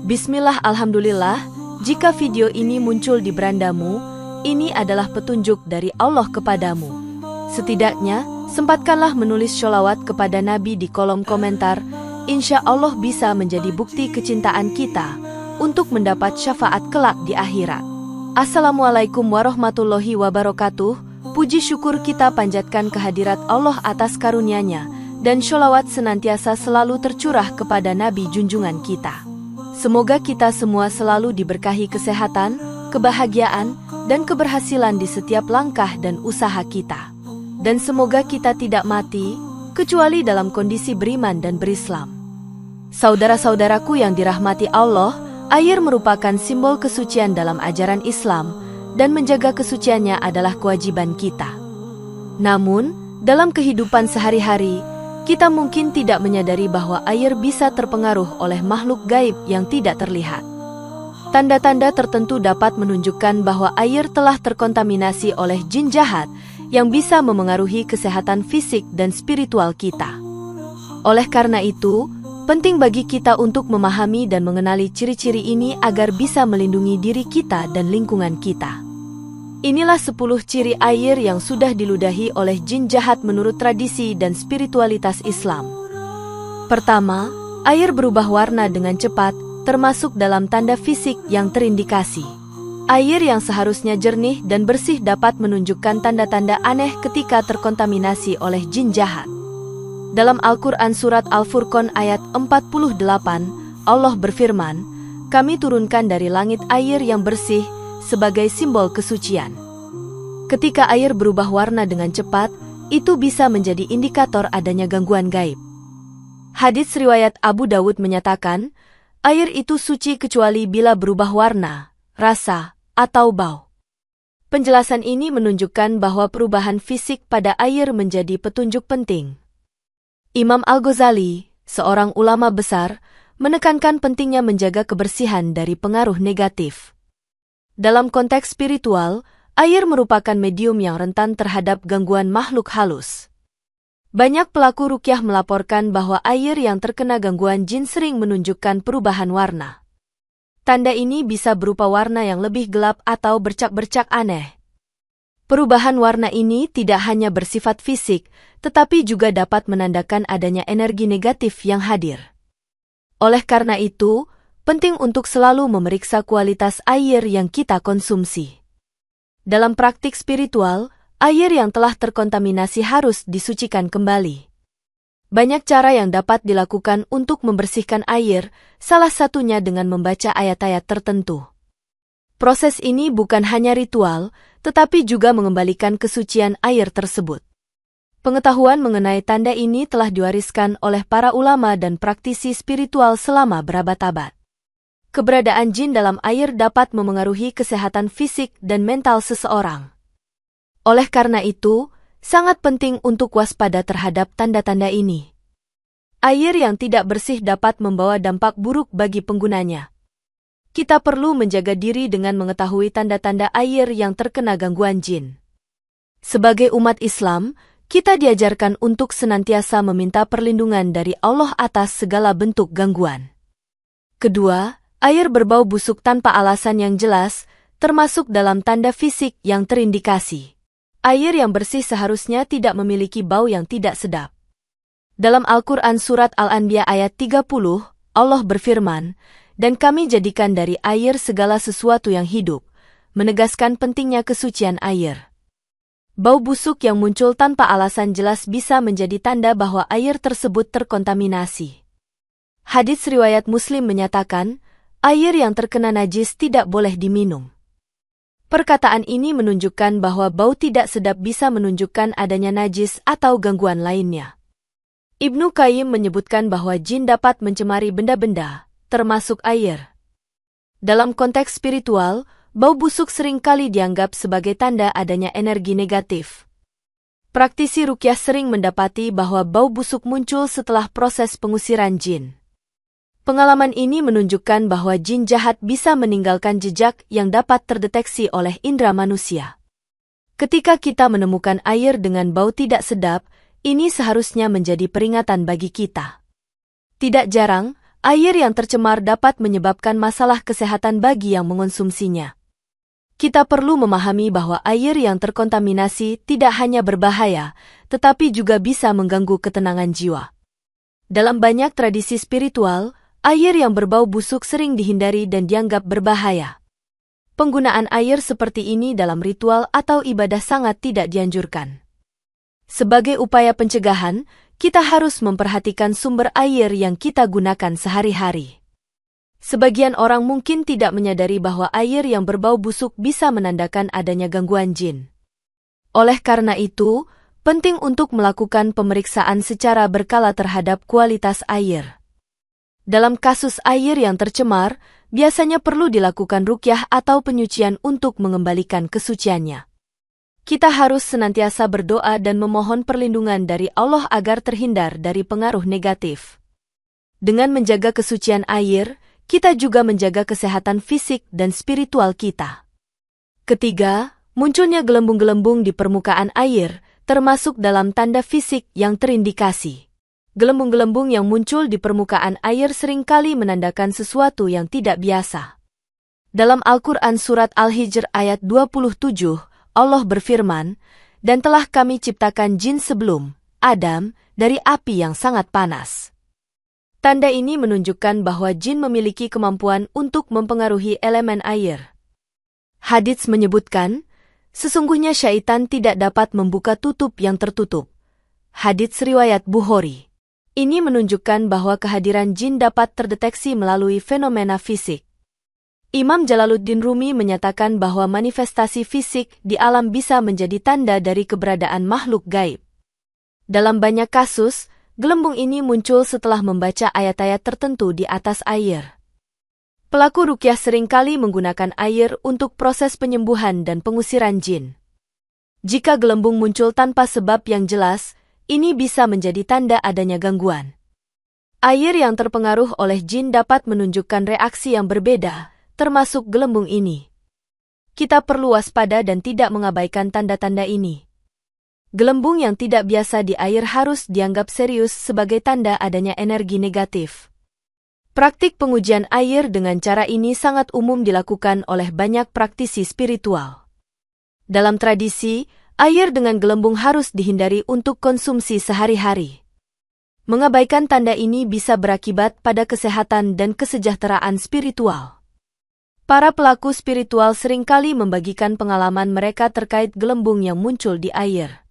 Bismillah, alhamdulillah, jika video ini muncul di berandamu, ini adalah petunjuk dari Allah kepadamu. Setidaknya, sempatkanlah menulis sholawat kepada Nabi di kolom komentar. Insya Allah bisa menjadi bukti kecintaan kita untuk mendapat syafaat kelak di akhirat. Assalamualaikum warahmatullahi wabarakatuh. Puji syukur kita panjatkan kehadirat Allah atas karunia-Nya, dan sholawat senantiasa selalu tercurah kepada Nabi junjungan kita. Semoga kita semua selalu diberkahi kesehatan, kebahagiaan, dan keberhasilan di setiap langkah dan usaha kita. Dan semoga kita tidak mati, kecuali dalam kondisi beriman dan berislam. Saudara-saudaraku yang dirahmati Allah, air merupakan simbol kesucian dalam ajaran Islam, dan menjaga kesuciannya adalah kewajiban kita. Namun, dalam kehidupan sehari-hari, kita mungkin tidak menyadari bahwa air bisa terpengaruh oleh makhluk gaib yang tidak terlihat. Tanda-tanda tertentu dapat menunjukkan bahwa air telah terkontaminasi oleh jin jahat yang bisa memengaruhi kesehatan fisik dan spiritual kita. Oleh karena itu, penting bagi kita untuk memahami dan mengenali ciri-ciri ini agar bisa melindungi diri kita dan lingkungan kita. Inilah 10 ciri air yang sudah diludahi oleh jin jahat menurut tradisi dan spiritualitas Islam. Pertama, air berubah warna dengan cepat, termasuk dalam tanda fisik yang terindikasi. Air yang seharusnya jernih dan bersih dapat menunjukkan tanda-tanda aneh ketika terkontaminasi oleh jin jahat. Dalam Al-Quran Surat Al-Furqan ayat 48, Allah berfirman, "Kami turunkan dari langit air yang bersih, sebagai simbol kesucian." Ketika air berubah warna dengan cepat, itu bisa menjadi indikator adanya gangguan gaib. Hadits riwayat Abu Dawud menyatakan, air itu suci kecuali bila berubah warna, rasa, atau bau. Penjelasan ini menunjukkan bahwa perubahan fisik pada air menjadi petunjuk penting. Imam Al-Ghazali, seorang ulama besar, menekankan pentingnya menjaga kebersihan dari pengaruh negatif. Dalam konteks spiritual, air merupakan medium yang rentan terhadap gangguan makhluk halus. Banyak pelaku ruqyah melaporkan bahwa air yang terkena gangguan jin sering menunjukkan perubahan warna. Tanda ini bisa berupa warna yang lebih gelap atau bercak-bercak aneh. Perubahan warna ini tidak hanya bersifat fisik, tetapi juga dapat menandakan adanya energi negatif yang hadir. Oleh karena itu, penting untuk selalu memeriksa kualitas air yang kita konsumsi. Dalam praktik spiritual, air yang telah terkontaminasi harus disucikan kembali. Banyak cara yang dapat dilakukan untuk membersihkan air, salah satunya dengan membaca ayat-ayat tertentu. Proses ini bukan hanya ritual, tetapi juga mengembalikan kesucian air tersebut. Pengetahuan mengenai tanda ini telah diwariskan oleh para ulama dan praktisi spiritual selama berabad-abad. Keberadaan jin dalam air dapat memengaruhi kesehatan fisik dan mental seseorang. Oleh karena itu, sangat penting untuk waspada terhadap tanda-tanda ini. Air yang tidak bersih dapat membawa dampak buruk bagi penggunanya. Kita perlu menjaga diri dengan mengetahui tanda-tanda air yang terkena gangguan jin. Sebagai umat Islam, kita diajarkan untuk senantiasa meminta perlindungan dari Allah atas segala bentuk gangguan. Kedua, air berbau busuk tanpa alasan yang jelas, termasuk dalam tanda fisik yang terindikasi. Air yang bersih seharusnya tidak memiliki bau yang tidak sedap. Dalam Al-Quran Surat Al-Anbiya ayat 30, Allah berfirman, "Dan kami jadikan dari air segala sesuatu yang hidup," menegaskan pentingnya kesucian air. Bau busuk yang muncul tanpa alasan jelas bisa menjadi tanda bahwa air tersebut terkontaminasi. Hadits riwayat Muslim menyatakan, air yang terkena najis tidak boleh diminum. Perkataan ini menunjukkan bahwa bau tidak sedap bisa menunjukkan adanya najis atau gangguan lainnya. Ibnu Qayyim menyebutkan bahwa jin dapat mencemari benda-benda, termasuk air. Dalam konteks spiritual, bau busuk seringkali dianggap sebagai tanda adanya energi negatif. Praktisi ruqyah sering mendapati bahwa bau busuk muncul setelah proses pengusiran jin. Pengalaman ini menunjukkan bahwa jin jahat bisa meninggalkan jejak yang dapat terdeteksi oleh indera manusia. Ketika kita menemukan air dengan bau tidak sedap, ini seharusnya menjadi peringatan bagi kita. Tidak jarang, Air yang tercemar dapat menyebabkan masalah kesehatan bagi yang mengonsumsinya. Kita perlu memahami bahwa air yang terkontaminasi tidak hanya berbahaya, tetapi juga bisa mengganggu ketenangan jiwa. Dalam banyak tradisi spiritual, air yang berbau busuk sering dihindari dan dianggap berbahaya. Penggunaan air seperti ini dalam ritual atau ibadah sangat tidak dianjurkan. Sebagai upaya pencegahan, kita harus memperhatikan sumber air yang kita gunakan sehari-hari. Sebagian orang mungkin tidak menyadari bahwa air yang berbau busuk bisa menandakan adanya gangguan jin. Oleh karena itu, penting untuk melakukan pemeriksaan secara berkala terhadap kualitas air. Dalam kasus air yang tercemar, biasanya perlu dilakukan ruqyah atau penyucian untuk mengembalikan kesuciannya. Kita harus senantiasa berdoa dan memohon perlindungan dari Allah agar terhindar dari pengaruh negatif. Dengan menjaga kesucian air, kita juga menjaga kesehatan fisik dan spiritual kita. Ketiga, munculnya gelembung-gelembung di permukaan air, termasuk dalam tanda fisik yang terindikasi. Gelembung-gelembung yang muncul di permukaan air seringkali menandakan sesuatu yang tidak biasa. Dalam Al-Quran Surat Al-Hijr ayat 27, Allah berfirman, "Dan telah kami ciptakan jin sebelum Adam dari api yang sangat panas." Tanda ini menunjukkan bahwa jin memiliki kemampuan untuk mempengaruhi elemen air. Hadits menyebutkan, sesungguhnya syaitan tidak dapat membuka tutup yang tertutup. Hadits riwayat Bukhari. Ini menunjukkan bahwa kehadiran jin dapat terdeteksi melalui fenomena fisik. Imam Jalaluddin Rumi menyatakan bahwa manifestasi fisik di alam bisa menjadi tanda dari keberadaan makhluk gaib. Dalam banyak kasus, gelembung ini muncul setelah membaca ayat-ayat tertentu di atas air. Pelaku ruqyah seringkali menggunakan air untuk proses penyembuhan dan pengusiran jin. Jika gelembung muncul tanpa sebab yang jelas, ini bisa menjadi tanda adanya gangguan. Air yang terpengaruh oleh jin dapat menunjukkan reaksi yang berbeda, termasuk gelembung ini. Kita perlu waspada dan tidak mengabaikan tanda-tanda ini. Gelembung yang tidak biasa di air harus dianggap serius sebagai tanda adanya energi negatif. Praktik pengujian air dengan cara ini sangat umum dilakukan oleh banyak praktisi spiritual. Dalam tradisi, air dengan gelembung harus dihindari untuk konsumsi sehari-hari. Mengabaikan tanda ini bisa berakibat pada kesehatan dan kesejahteraan spiritual. Para pelaku spiritual seringkali membagikan pengalaman mereka terkait gelembung yang muncul di air.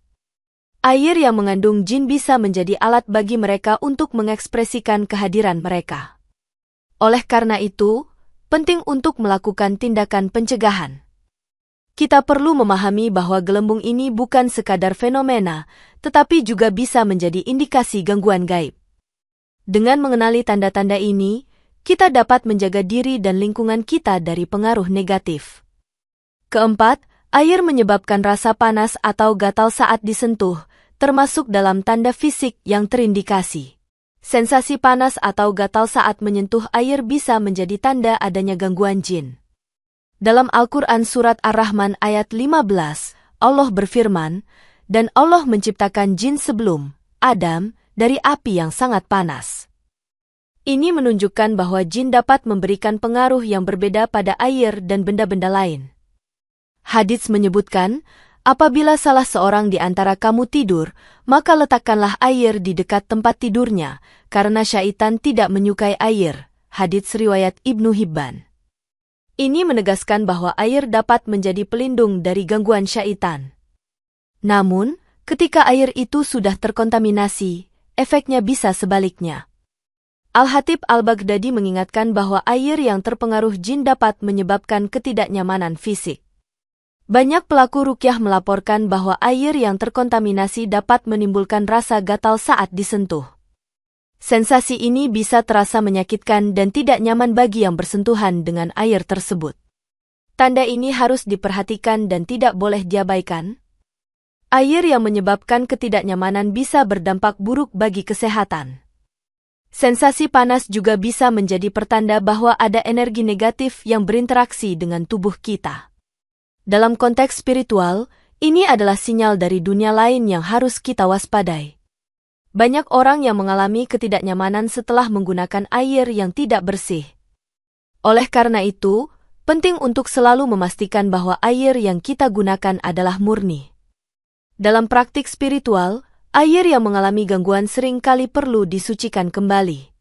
Air yang mengandung jin bisa menjadi alat bagi mereka untuk mengekspresikan kehadiran mereka. Oleh karena itu, penting untuk melakukan tindakan pencegahan. Kita perlu memahami bahwa gelembung ini bukan sekadar fenomena, tetapi juga bisa menjadi indikasi gangguan gaib. Dengan mengenali tanda-tanda ini, kita dapat menjaga diri dan lingkungan kita dari pengaruh negatif. Keempat, air menyebabkan rasa panas atau gatal saat disentuh, termasuk dalam tanda fisik yang terindikasi. Sensasi panas atau gatal saat menyentuh air bisa menjadi tanda adanya gangguan jin. Dalam Al-Quran Surat Ar-Rahman ayat 15, Allah berfirman, "Dan Allah menciptakan jin sebelum Adam dari api yang sangat panas." Ini menunjukkan bahwa jin dapat memberikan pengaruh yang berbeda pada air dan benda-benda lain. Hadits menyebutkan, apabila salah seorang di antara kamu tidur, maka letakkanlah air di dekat tempat tidurnya, karena syaitan tidak menyukai air. Hadits riwayat Ibnu Hibban. Ini menegaskan bahwa air dapat menjadi pelindung dari gangguan syaitan. Namun, ketika air itu sudah terkontaminasi, efeknya bisa sebaliknya. Al-Hatib Al-Baghdadi mengingatkan bahwa air yang terpengaruh jin dapat menyebabkan ketidaknyamanan fisik. Banyak pelaku ruqyah melaporkan bahwa air yang terkontaminasi dapat menimbulkan rasa gatal saat disentuh. Sensasi ini bisa terasa menyakitkan dan tidak nyaman bagi yang bersentuhan dengan air tersebut. Tanda ini harus diperhatikan dan tidak boleh diabaikan. Air yang menyebabkan ketidaknyamanan bisa berdampak buruk bagi kesehatan. Sensasi panas juga bisa menjadi pertanda bahwa ada energi negatif yang berinteraksi dengan tubuh kita. Dalam konteks spiritual, ini adalah sinyal dari dunia lain yang harus kita waspadai. Banyak orang yang mengalami ketidaknyamanan setelah menggunakan air yang tidak bersih. Oleh karena itu, penting untuk selalu memastikan bahwa air yang kita gunakan adalah murni. Dalam praktik spiritual, air yang mengalami gangguan sering kali perlu disucikan kembali.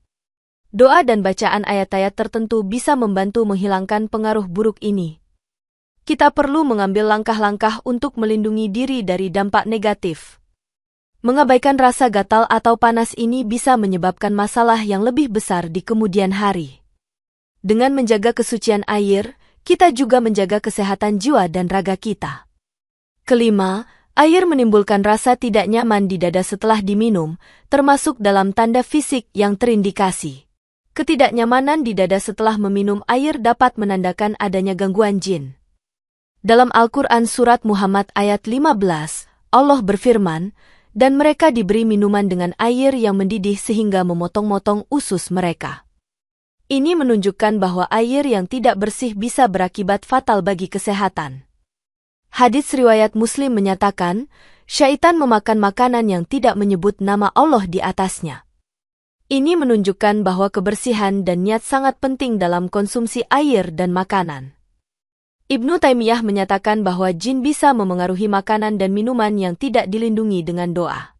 Doa dan bacaan ayat-ayat tertentu bisa membantu menghilangkan pengaruh buruk ini. Kita perlu mengambil langkah-langkah untuk melindungi diri dari dampak negatif. Mengabaikan rasa gatal atau panas ini bisa menyebabkan masalah yang lebih besar di kemudian hari. Dengan menjaga kesucian air, kita juga menjaga kesehatan jiwa dan raga kita. Kelima, air menimbulkan rasa tidak nyaman di dada setelah diminum, termasuk dalam tanda fisik yang terindikasi. Ketidaknyamanan di dada setelah meminum air dapat menandakan adanya gangguan jin. Dalam Al-Quran Surat Muhammad ayat 15, Allah berfirman, dan mereka diberi minuman dengan air yang mendidih sehingga memotong-motong usus mereka. Ini menunjukkan bahwa air yang tidak bersih bisa berakibat fatal bagi kesehatan. Hadits riwayat Muslim menyatakan, syaitan memakan makanan yang tidak menyebut nama Allah di atasnya. Ini menunjukkan bahwa kebersihan dan niat sangat penting dalam konsumsi air dan makanan. Ibnu Taimiyah menyatakan bahwa jin bisa memengaruhi makanan dan minuman yang tidak dilindungi dengan doa.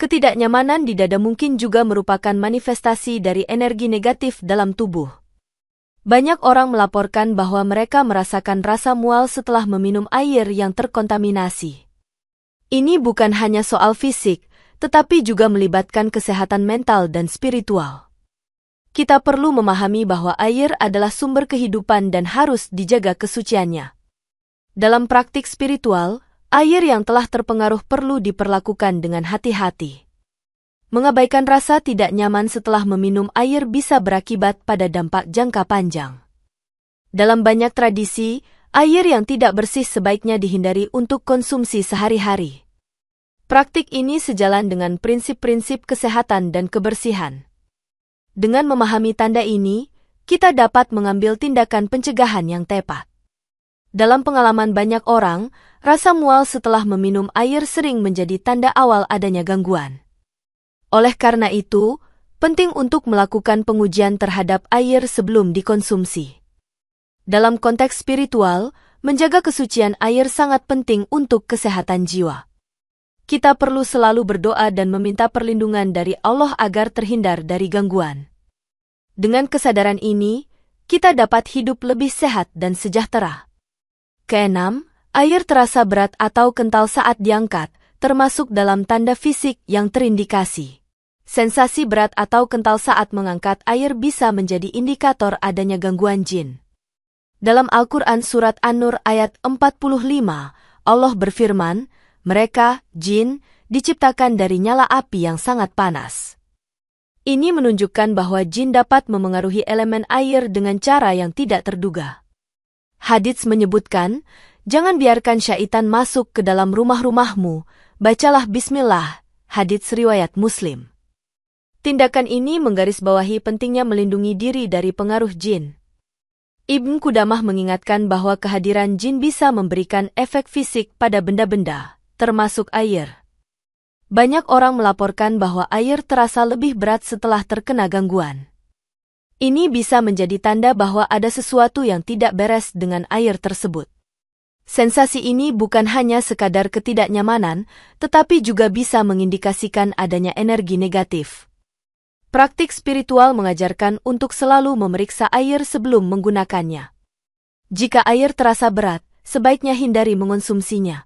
Ketidaknyamanan di dada mungkin juga merupakan manifestasi dari energi negatif dalam tubuh. Banyak orang melaporkan bahwa mereka merasakan rasa mual setelah meminum air yang terkontaminasi. Ini bukan hanya soal fisik, tetapi juga melibatkan kesehatan mental dan spiritual. Kita perlu memahami bahwa air adalah sumber kehidupan dan harus dijaga kesuciannya. Dalam praktik spiritual, air yang telah terpengaruh perlu diperlakukan dengan hati-hati. Mengabaikan rasa tidak nyaman setelah meminum air bisa berakibat pada dampak jangka panjang. Dalam banyak tradisi, air yang tidak bersih sebaiknya dihindari untuk konsumsi sehari-hari. Praktik ini sejalan dengan prinsip-prinsip kesehatan dan kebersihan. Dengan memahami tanda ini, kita dapat mengambil tindakan pencegahan yang tepat. Dalam pengalaman banyak orang, rasa mual setelah meminum air sering menjadi tanda awal adanya gangguan. Oleh karena itu, penting untuk melakukan pengujian terhadap air sebelum dikonsumsi. Dalam konteks spiritual, menjaga kesucian air sangat penting untuk kesehatan jiwa. Kita perlu selalu berdoa dan meminta perlindungan dari Allah agar terhindar dari gangguan. Dengan kesadaran ini, kita dapat hidup lebih sehat dan sejahtera. Keenam, air terasa berat atau kental saat diangkat, termasuk dalam tanda fisik yang terindikasi. Sensasi berat atau kental saat mengangkat air bisa menjadi indikator adanya gangguan jin. Dalam Al-Quran Surat An-Nur ayat 45, Allah berfirman, mereka, jin, diciptakan dari nyala api yang sangat panas. Ini menunjukkan bahwa jin dapat memengaruhi elemen air dengan cara yang tidak terduga. Hadits menyebutkan, jangan biarkan syaitan masuk ke dalam rumah-rumahmu, bacalah bismillah, hadits riwayat Muslim. Tindakan ini menggarisbawahi pentingnya melindungi diri dari pengaruh jin. Ibn Qudamah mengingatkan bahwa kehadiran jin bisa memberikan efek fisik pada benda-benda, termasuk air. Banyak orang melaporkan bahwa air terasa lebih berat setelah terkena gangguan. Ini bisa menjadi tanda bahwa ada sesuatu yang tidak beres dengan air tersebut. Sensasi ini bukan hanya sekadar ketidaknyamanan, tetapi juga bisa mengindikasikan adanya energi negatif. Praktik spiritual mengajarkan untuk selalu memeriksa air sebelum menggunakannya. Jika air terasa berat, sebaiknya hindari mengonsumsinya.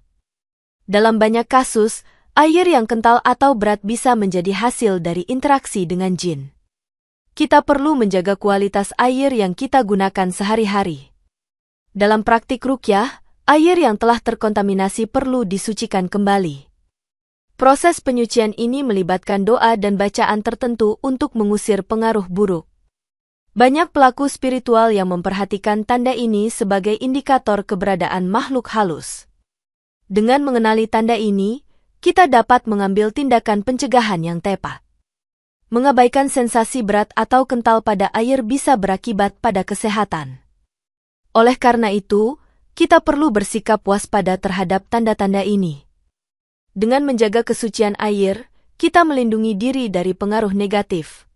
Dalam banyak kasus, air yang kental atau berat bisa menjadi hasil dari interaksi dengan jin. Kita perlu menjaga kualitas air yang kita gunakan sehari-hari. Dalam praktik ruqyah, air yang telah terkontaminasi perlu disucikan kembali. Proses penyucian ini melibatkan doa dan bacaan tertentu untuk mengusir pengaruh buruk. Banyak pelaku spiritual yang memperhatikan tanda ini sebagai indikator keberadaan makhluk halus. Dengan mengenali tanda ini, kita dapat mengambil tindakan pencegahan yang tepat. Mengabaikan sensasi berat atau kental pada air bisa berakibat pada kesehatan. Oleh karena itu, kita perlu bersikap waspada terhadap tanda-tanda ini. Dengan menjaga kesucian air, kita melindungi diri dari pengaruh negatif.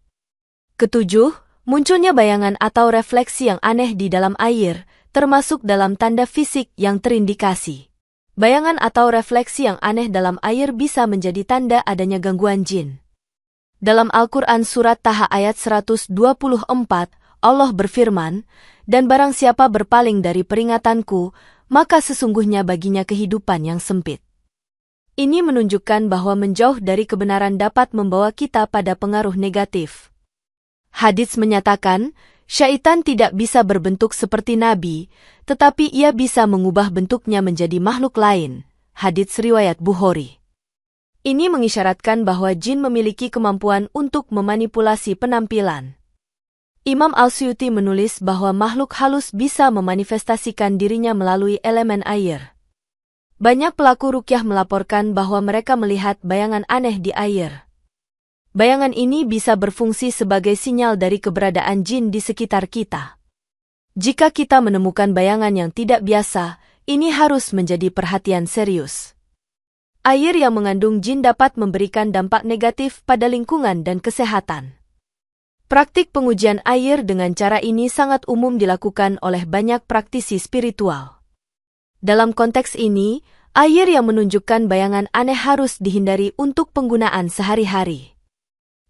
Ketujuh, munculnya bayangan atau refleksi yang aneh di dalam air, termasuk dalam tanda fisik yang terindikasi. Bayangan atau refleksi yang aneh dalam air bisa menjadi tanda adanya gangguan jin. Dalam Al-Quran Surat Taha ayat 124, Allah berfirman, "Dan barang siapa berpaling dari peringatanku, maka sesungguhnya baginya kehidupan yang sempit." Ini menunjukkan bahwa menjauh dari kebenaran dapat membawa kita pada pengaruh negatif. Hadits menyatakan, syaitan tidak bisa berbentuk seperti nabi, tetapi ia bisa mengubah bentuknya menjadi makhluk lain. Hadits riwayat Bukhari. Ini mengisyaratkan bahwa jin memiliki kemampuan untuk memanipulasi penampilan. Imam Al-Suyuti menulis bahwa makhluk halus bisa memanifestasikan dirinya melalui elemen air. Banyak pelaku ruqyah melaporkan bahwa mereka melihat bayangan aneh di air. Bayangan ini bisa berfungsi sebagai sinyal dari keberadaan jin di sekitar kita. Jika kita menemukan bayangan yang tidak biasa, ini harus menjadi perhatian serius. Air yang mengandung jin dapat memberikan dampak negatif pada lingkungan dan kesehatan. Praktik pengujian air dengan cara ini sangat umum dilakukan oleh banyak praktisi spiritual. Dalam konteks ini, air yang menunjukkan bayangan aneh harus dihindari untuk penggunaan sehari-hari.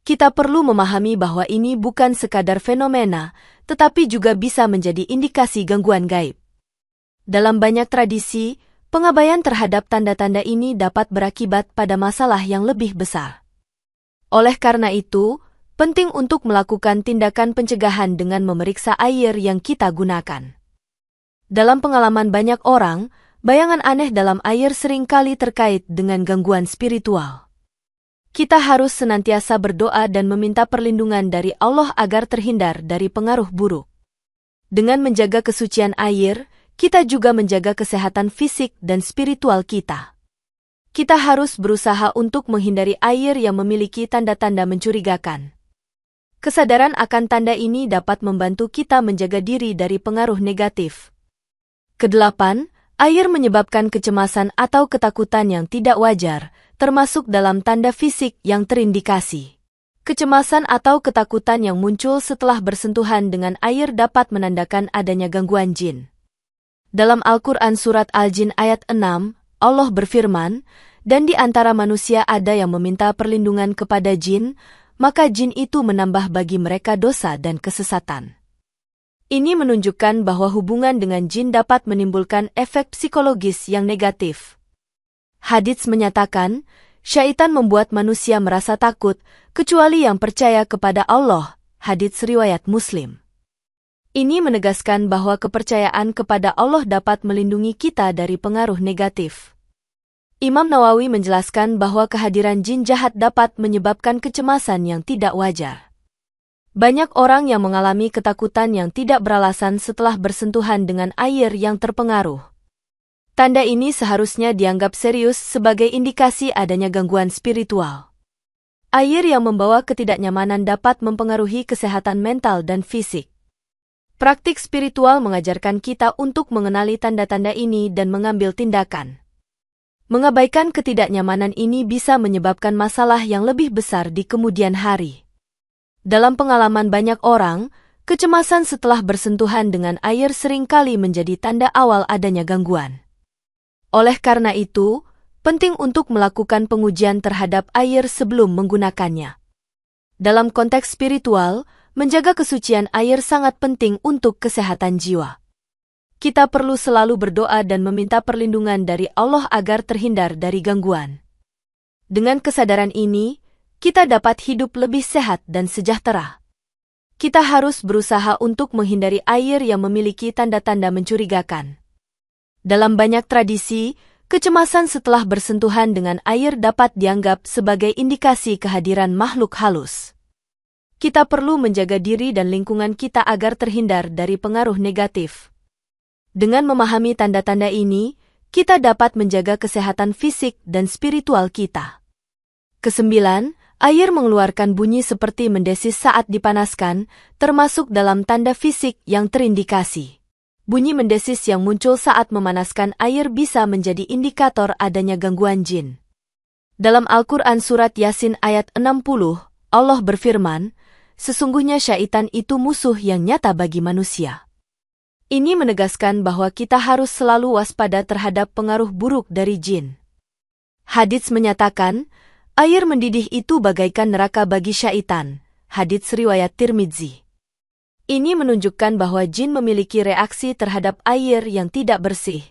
Kita perlu memahami bahwa ini bukan sekadar fenomena, tetapi juga bisa menjadi indikasi gangguan gaib. Dalam banyak tradisi, pengabaian terhadap tanda-tanda ini dapat berakibat pada masalah yang lebih besar. Oleh karena itu, penting untuk melakukan tindakan pencegahan dengan memeriksa air yang kita gunakan. Dalam pengalaman banyak orang, bayangan aneh dalam air seringkali terkait dengan gangguan spiritual. Kita harus senantiasa berdoa dan meminta perlindungan dari Allah agar terhindar dari pengaruh buruk. Dengan menjaga kesucian air, kita juga menjaga kesehatan fisik dan spiritual kita. Kita harus berusaha untuk menghindari air yang memiliki tanda-tanda mencurigakan. Kesadaran akan tanda ini dapat membantu kita menjaga diri dari pengaruh negatif. Kedelapan, air menyebabkan kecemasan atau ketakutan yang tidak wajar, termasuk dalam tanda fisik yang terindikasi. Kecemasan atau ketakutan yang muncul setelah bersentuhan dengan air dapat menandakan adanya gangguan jin. Dalam Al-Quran Surat Al-Jin ayat 6, Allah berfirman, "Dan di antara manusia ada yang meminta perlindungan kepada jin, maka jin itu menambah bagi mereka dosa dan kesesatan." Ini menunjukkan bahwa hubungan dengan jin dapat menimbulkan efek psikologis yang negatif. Hadits menyatakan, syaitan membuat manusia merasa takut, kecuali yang percaya kepada Allah. Hadits riwayat Muslim. Ini menegaskan bahwa kepercayaan kepada Allah dapat melindungi kita dari pengaruh negatif. Imam Nawawi menjelaskan bahwa kehadiran jin jahat dapat menyebabkan kecemasan yang tidak wajar. Banyak orang yang mengalami ketakutan yang tidak beralasan setelah bersentuhan dengan air yang terpengaruh. Tanda ini seharusnya dianggap serius sebagai indikasi adanya gangguan spiritual. Air yang membawa ketidaknyamanan dapat mempengaruhi kesehatan mental dan fisik. Praktik spiritual mengajarkan kita untuk mengenali tanda-tanda ini dan mengambil tindakan. Mengabaikan ketidaknyamanan ini bisa menyebabkan masalah yang lebih besar di kemudian hari. Dalam pengalaman banyak orang, kecemasan setelah bersentuhan dengan air seringkali menjadi tanda awal adanya gangguan. Oleh karena itu, penting untuk melakukan pengujian terhadap air sebelum menggunakannya. Dalam konteks spiritual, menjaga kesucian air sangat penting untuk kesehatan jiwa. Kita perlu selalu berdoa dan meminta perlindungan dari Allah agar terhindar dari gangguan. Dengan kesadaran ini, kita dapat hidup lebih sehat dan sejahtera. Kita harus berusaha untuk menghindari air yang memiliki tanda-tanda mencurigakan. Dalam banyak tradisi, kecemasan setelah bersentuhan dengan air dapat dianggap sebagai indikasi kehadiran makhluk halus. Kita perlu menjaga diri dan lingkungan kita agar terhindar dari pengaruh negatif. Dengan memahami tanda-tanda ini, kita dapat menjaga kesehatan fisik dan spiritual kita. Kesembilan, air mengeluarkan bunyi seperti mendesis saat dipanaskan, termasuk dalam tanda fisik yang terindikasi. Bunyi mendesis yang muncul saat memanaskan air bisa menjadi indikator adanya gangguan jin. Dalam Al-Quran Surat Yasin ayat 60, Allah berfirman, "Sesungguhnya syaitan itu musuh yang nyata bagi manusia." Ini menegaskan bahwa kita harus selalu waspada terhadap pengaruh buruk dari jin. Hadits menyatakan, air mendidih itu bagaikan neraka bagi syaitan. Hadits riwayat Tirmidzi. Ini menunjukkan bahwa jin memiliki reaksi terhadap air yang tidak bersih.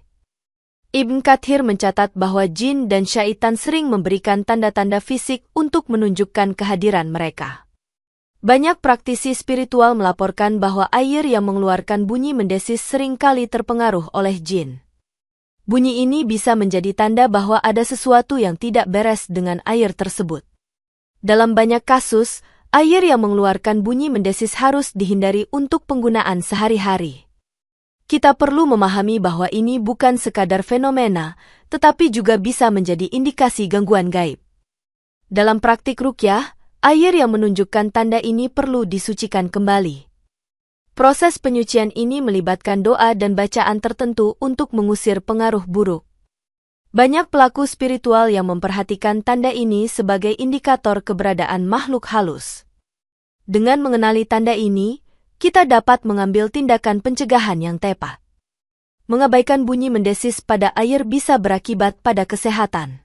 Ibn Kathir mencatat bahwa jin dan syaitan sering memberikan tanda-tanda fisik untuk menunjukkan kehadiran mereka. Banyak praktisi spiritual melaporkan bahwa air yang mengeluarkan bunyi mendesis seringkali terpengaruh oleh jin. Bunyi ini bisa menjadi tanda bahwa ada sesuatu yang tidak beres dengan air tersebut. Dalam banyak kasus, air yang mengeluarkan bunyi mendesis harus dihindari untuk penggunaan sehari-hari. Kita perlu memahami bahwa ini bukan sekadar fenomena, tetapi juga bisa menjadi indikasi gangguan gaib. Dalam praktik ruqyah, air yang menunjukkan tanda ini perlu disucikan kembali. Proses penyucian ini melibatkan doa dan bacaan tertentu untuk mengusir pengaruh buruk. Banyak pelaku spiritual yang memperhatikan tanda ini sebagai indikator keberadaan makhluk halus. Dengan mengenali tanda ini, kita dapat mengambil tindakan pencegahan yang tepat. Mengabaikan bunyi mendesis pada air bisa berakibat pada kesehatan.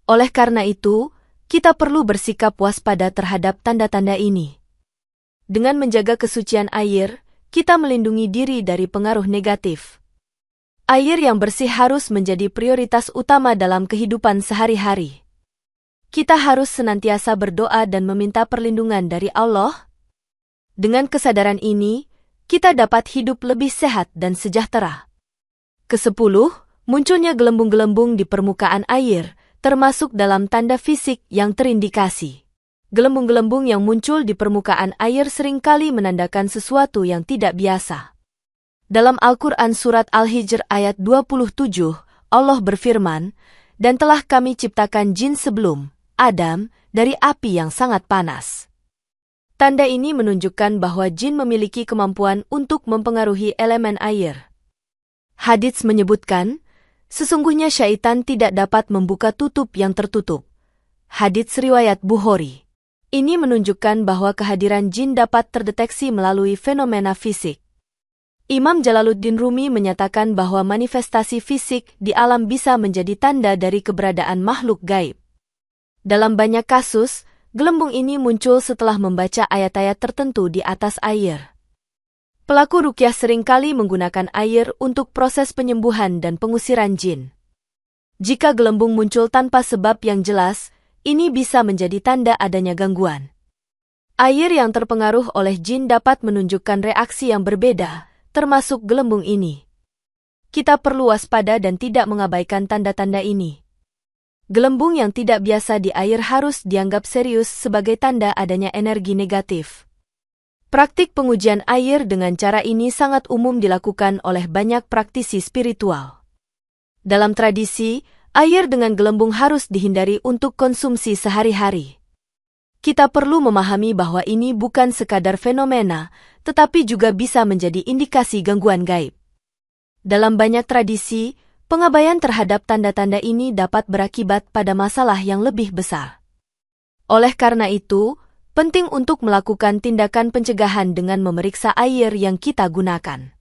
Oleh karena itu, kita perlu bersikap waspada terhadap tanda-tanda ini. Dengan menjaga kesucian air, kita melindungi diri dari pengaruh negatif. Air yang bersih harus menjadi prioritas utama dalam kehidupan sehari-hari. Kita harus senantiasa berdoa dan meminta perlindungan dari Allah. Dengan kesadaran ini, kita dapat hidup lebih sehat dan sejahtera. Kesepuluh, munculnya gelembung-gelembung di permukaan air, termasuk dalam tanda fisik yang terindikasi. Gelembung-gelembung yang muncul di permukaan air seringkali menandakan sesuatu yang tidak biasa. Dalam Al-Quran Surat Al-Hijr ayat 27, Allah berfirman, "Dan telah kami ciptakan jin sebelum Adam dari api yang sangat panas." Tanda ini menunjukkan bahwa jin memiliki kemampuan untuk mempengaruhi elemen air. Hadits menyebutkan, sesungguhnya syaitan tidak dapat membuka tutup yang tertutup. Hadits riwayat Bukhari. Ini menunjukkan bahwa kehadiran jin dapat terdeteksi melalui fenomena fisik. Imam Jalaluddin Rumi menyatakan bahwa manifestasi fisik di alam bisa menjadi tanda dari keberadaan makhluk gaib. Dalam banyak kasus, gelembung ini muncul setelah membaca ayat-ayat tertentu di atas air. Pelaku ruqyah seringkali menggunakan air untuk proses penyembuhan dan pengusiran jin. Jika gelembung muncul tanpa sebab yang jelas, ini bisa menjadi tanda adanya gangguan. Air yang terpengaruh oleh jin dapat menunjukkan reaksi yang berbeda, termasuk gelembung ini. Kita perlu waspada dan tidak mengabaikan tanda-tanda ini. Gelembung yang tidak biasa di air harus dianggap serius sebagai tanda adanya energi negatif. Praktik pengujian air dengan cara ini sangat umum dilakukan oleh banyak praktisi spiritual. Dalam tradisi, air dengan gelembung harus dihindari untuk konsumsi sehari-hari. Kita perlu memahami bahwa ini bukan sekadar fenomena, tetapi juga bisa menjadi indikasi gangguan gaib. Dalam banyak tradisi, pengabaian terhadap tanda-tanda ini dapat berakibat pada masalah yang lebih besar. Oleh karena itu, penting untuk melakukan tindakan pencegahan dengan memeriksa air yang kita gunakan.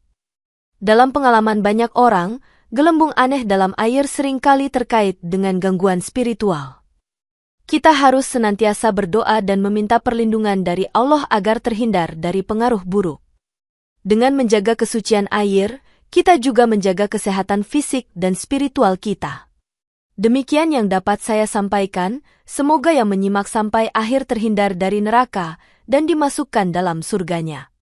Dalam pengalaman banyak orang, gelembung aneh dalam air seringkali terkait dengan gangguan spiritual. Kita harus senantiasa berdoa dan meminta perlindungan dari Allah agar terhindar dari pengaruh buruk. Dengan menjaga kesucian air, kita juga menjaga kesehatan fisik dan spiritual kita. Demikian yang dapat saya sampaikan, semoga yang menyimak sampai akhir terhindar dari neraka dan dimasukkan dalam surganya.